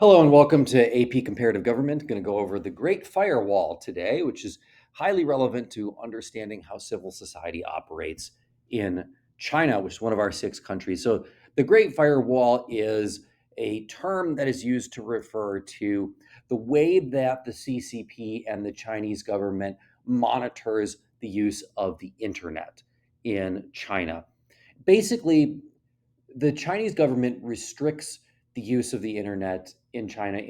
Hello and welcome to AP Comparative Government. Going to go over the Great Firewall today, which is highly relevant to understanding how civil society operates in China, which is one of our six countries. So, the Great Firewall is a term that is used to refer to the way that the CCP and the Chinese government monitors the use of the internet in China. Basically, the Chinese government restricts the use of the internet in China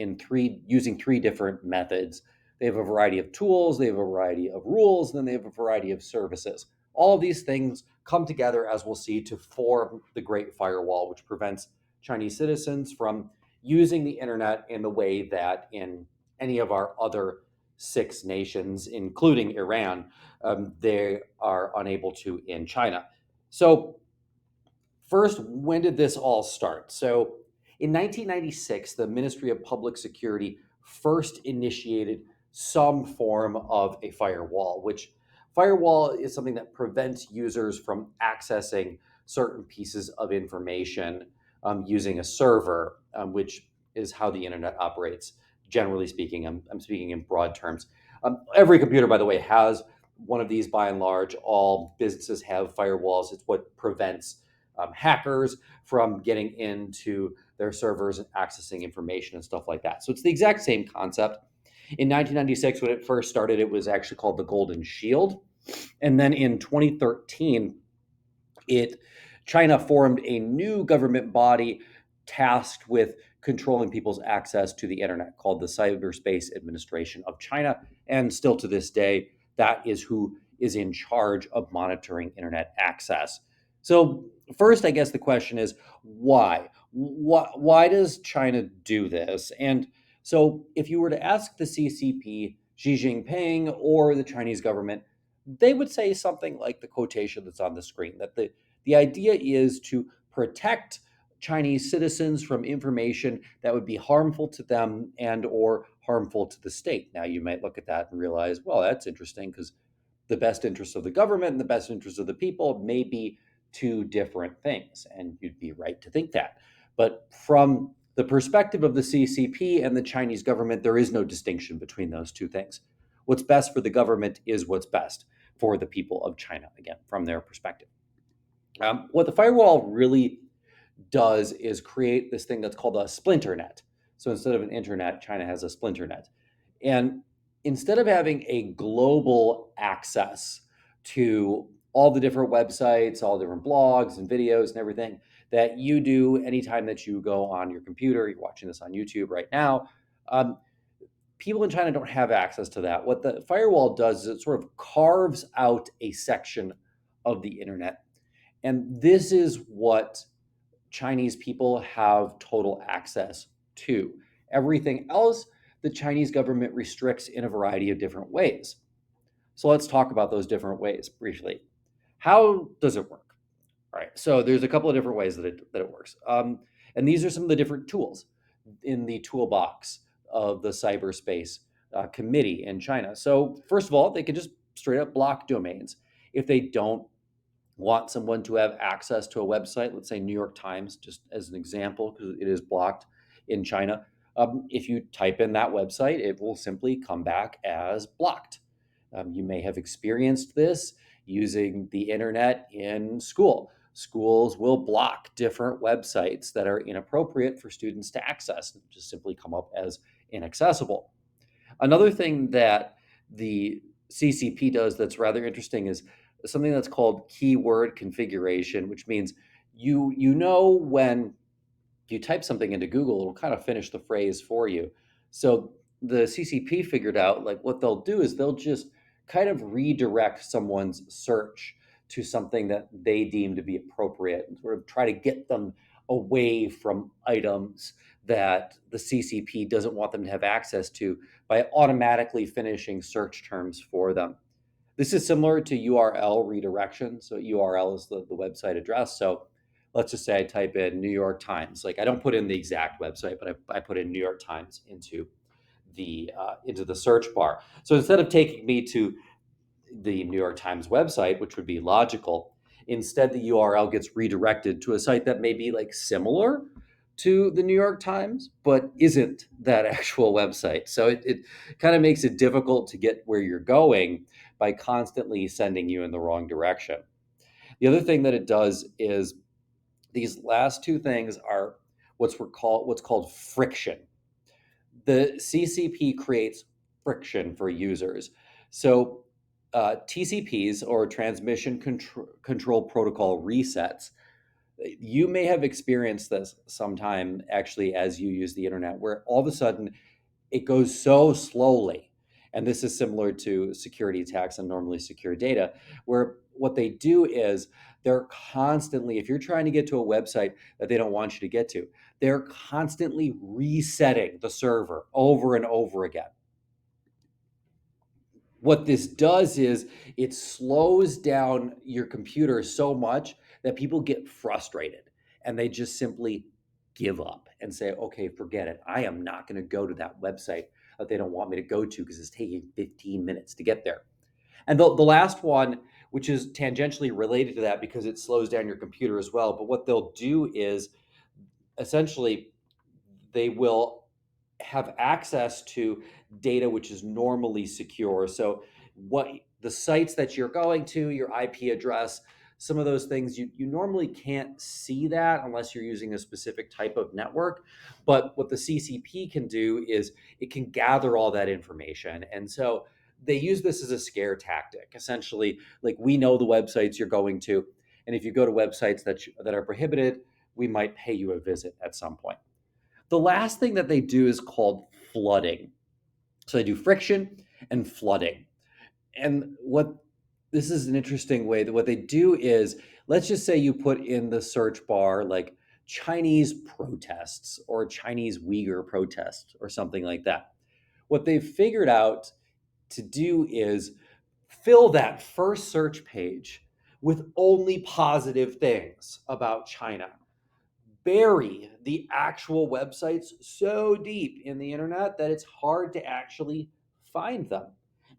using three different methods. They have a variety of tools, they have a variety of rules, and then they have a variety of services. All of these things come together, as we'll see, to form the Great Firewall, which prevents Chinese citizens from using the internet in the way that in any of our other six nations, including Iran, they are unable to in China. So, first, when did this all start? So, in 1996, the Ministry of Public Security first initiated some form of a firewall, which firewall is something that prevents users from accessing certain pieces of information using a server, which is how the internet operates. Generally speaking, I'm speaking in broad terms. Every computer, by the way, has one of these by and large. All businesses have firewalls. It's what prevents hackers from getting into their servers and accessing information and stuff like that. So it's the exact same concept. In 1996, when it first started, it was actually called the Golden Shield. And then in 2013, it China formed a new government body tasked with controlling people's access to the internet called the Cyberspace Administration of China. And still to this day, that is who is in charge of monitoring internet access. So, first, I guess the question is why? Why does China do this? And so, if you were to ask the CCP, Xi Jinping, or the Chinese government, they would say something like the quotation that's on the screen, that the idea is to protect Chinese citizens from information that would be harmful to them and or harmful to the state. Now you might look at that and realize, well, that's interesting because the best interests of the government and the best interests of the people may be two different things, and you'd be right to think that. But from the perspective of the CCP and the Chinese government, there is no distinction between those two things. What's best for the government is what's best for the people of China, again, from their perspective. What the firewall really does is create this thing that's called a splinter net. So instead of an internet, China has a splinter net. And instead of having a global access to all the different websites, all the different blogs and videos and everything that you do anytime that you go on your computer, you're watching this on YouTube right now, um, people in China don't have access to that. What the firewall does is it sort of carves out a section of the internet. And this is what Chinese people have total access to. Everything else, the Chinese government restricts in a variety of different ways. So let's talk about those different ways briefly. How does it work? All right, so there's a couple of different ways that it works. And these are some of the different tools in the toolbox of the cyberspace committee in China. So, first of all, they can just straight up block domains. If they don't want someone to have access to a website, let's say New York Times, just as an example, because it is blocked in China. If you type in that website, it will simply come back as blocked. You may have experienced this using the internet in school. Schools will block different websites that are inappropriate for students to access and just simply come up as inaccessible. Another thing that the CCP does that's rather interesting is something that's called keyword configuration, which means you know when you type something into Google, it'll kind of finish the phrase for you. So the CCP figured out like what they'll do is they'll just kind of redirect someone's search to something that they deem to be appropriate and sort of try to get them away from items that the CCP doesn't want them to have access to by automatically finishing search terms for them. This is similar to URL redirection. So URL is the website address. So let's just say I type in New York Times. Like I don't put in the exact website, but I put in New York Times into the search bar. So instead of taking me to the New York Times website, which would be logical, instead the URL gets redirected to a site that may be like similar to the New York Times, but isn't that actual website. So it kind of makes it difficult to get where you're going by constantly sending you in the wrong direction. The other thing that it does is these last two things are what's called friction. The CCP creates friction for users. So TCPs, or control protocol resets, you may have experienced this sometime actually as you use the internet, where all of a sudden it goes so slowly. And this is similar to security attacks on normally secure data, where what they do is they're constantly, if you're trying to get to a website that they don't want you to get to, they're constantly resetting the server over and over again. What this does is it slows down your computer so much that people get frustrated and they just simply give up and say, okay, forget it. I am not going to go to that website that they don't want me to go to because it's taking 15 minutes to get there. And the last one, which is tangentially related to that because it slows down your computer as well, but what they'll do is essentially they will have access to data which is normally secure. So, what the sites that you're going to, your IP address, some of those things, you normally can't see that unless you're using a specific type of network. But what the CCP can do is it can gather all that information. And so they use this as a scare tactic. Essentially, like, we know the websites you're going to. And if you go to websites that are prohibited, we might pay you a visit at some point. The last thing that they do is called flooding. So they do friction and flooding. And what this is an interesting way that what they do is, let's just say you put in the search bar like Chinese protests or Chinese Uyghur protests or something like that. What they've figured out to do is fill that first search page with only positive things about China, bury the actual websites so deep in the internet that it's hard to actually find them.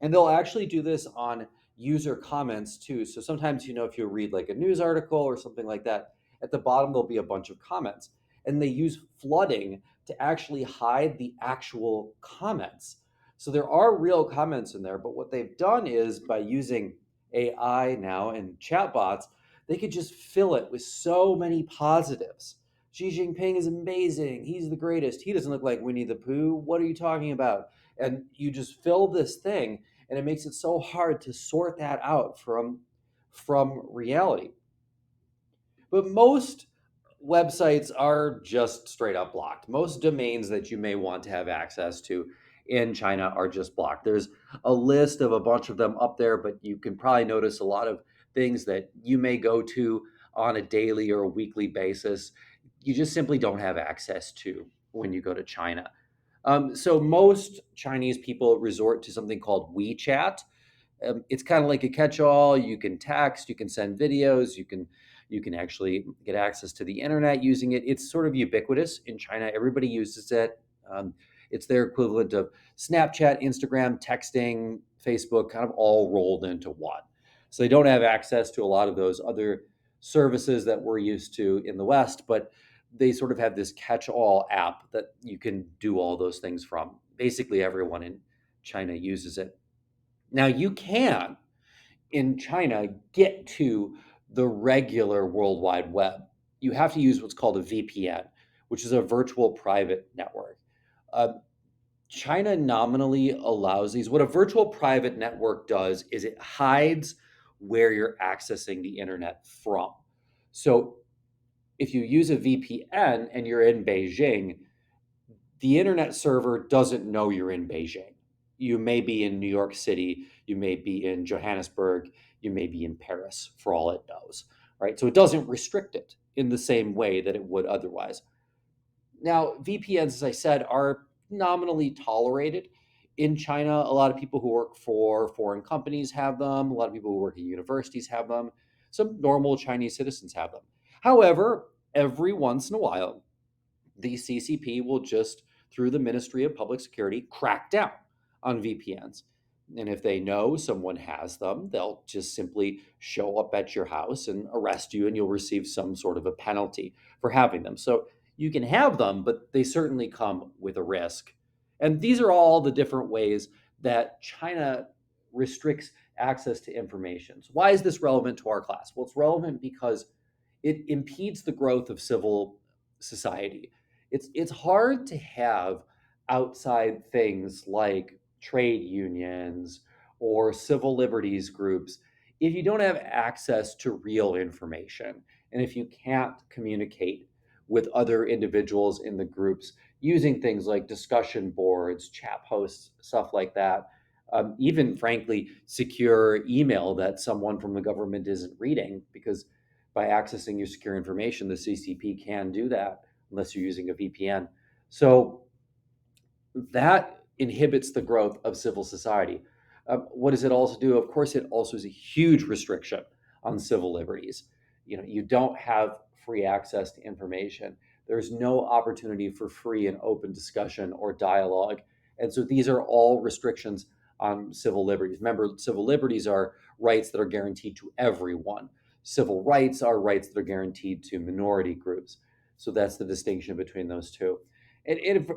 And they'll actually do this on user comments too. So sometimes, if you read like a news article or something like that, at the bottom there'll be a bunch of comments. And they use flooding to actually hide the actual comments. So there are real comments in there, but what they've done is by using AI now and chatbots, they could just fill it with so many positives. Xi Jinping is amazing. He's the greatest. He doesn't look like Winnie the Pooh. What are you talking about? And you just fill this thing, and it makes it so hard to sort that out from reality. But most websites are just straight up blocked. Most domains that you may want to have access to in China are just blocked. There's a list of a bunch of them up there, but you can probably notice a lot of things that you may go to on a daily or a weekly basis. You just simply don't have access to when you go to China. So most Chinese people resort to something called WeChat. It's kind of like a catch-all. You can text, you can send videos, you can actually get access to the internet using it. It's sort of ubiquitous in China. Everybody uses it. Um, it's their equivalent of Snapchat, Instagram, texting, Facebook, kind of all rolled into one. So they don't have access to a lot of those other services that we're used to in the West, but they sort of have this catch-all app that you can do all those things from. Basically, everyone in China uses it. Now, you can, in China, get to the regular World Wide Web. You have to use what's called a VPN, which is a virtual private network. Uh, China nominally allows these. What a virtual private network does is it hides where you're accessing the internet from. So if you use a VPN and you're in Beijing, the internet server doesn't know you're in Beijing. You may be in New York City, you may be in Johannesburg, you may be in Paris for all it knows, right? So it doesn't restrict it in the same way that it would otherwise. Now, VPNs, as I said, are nominally tolerated in China. A lot of people who work for foreign companies have them. A lot of people who work at universities have them. Some normal Chinese citizens have them. However, every once in a while, the CCP will just, through the Ministry of Public Security, crack down on VPNs. And if they know someone has them, they'll just simply show up at your house and arrest you, and you'll receive some sort of a penalty for having them. So You can have them, but they certainly come with a risk. And these are all the different ways that China restricts access to information. So why is this relevant to our class? Well, it's relevant because it impedes the growth of civil society. It's hard to have outside things like trade unions or civil liberties groups if you don't have access to real information and if you can't communicate with other individuals in the groups using things like discussion boards, chat posts, stuff like that. Even frankly, secure email that someone from the government isn't reading, because by accessing your secure information, the CCP can do that unless you're using a VPN. So that inhibits the growth of civil society. What does it also do? Of course, it also is a huge restriction on civil liberties. You don't have free access to information. There's no opportunity for free and open discussion or dialogue. And so these are all restrictions on civil liberties. Remember, civil liberties are rights that are guaranteed to everyone. Civil rights are rights that are guaranteed to minority groups. So that's the distinction between those two. It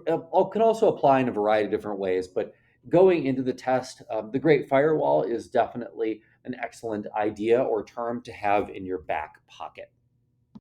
can also apply in a variety of different ways, but going into the test, the Great Firewall is definitely an excellent idea or term to have in your back pocket.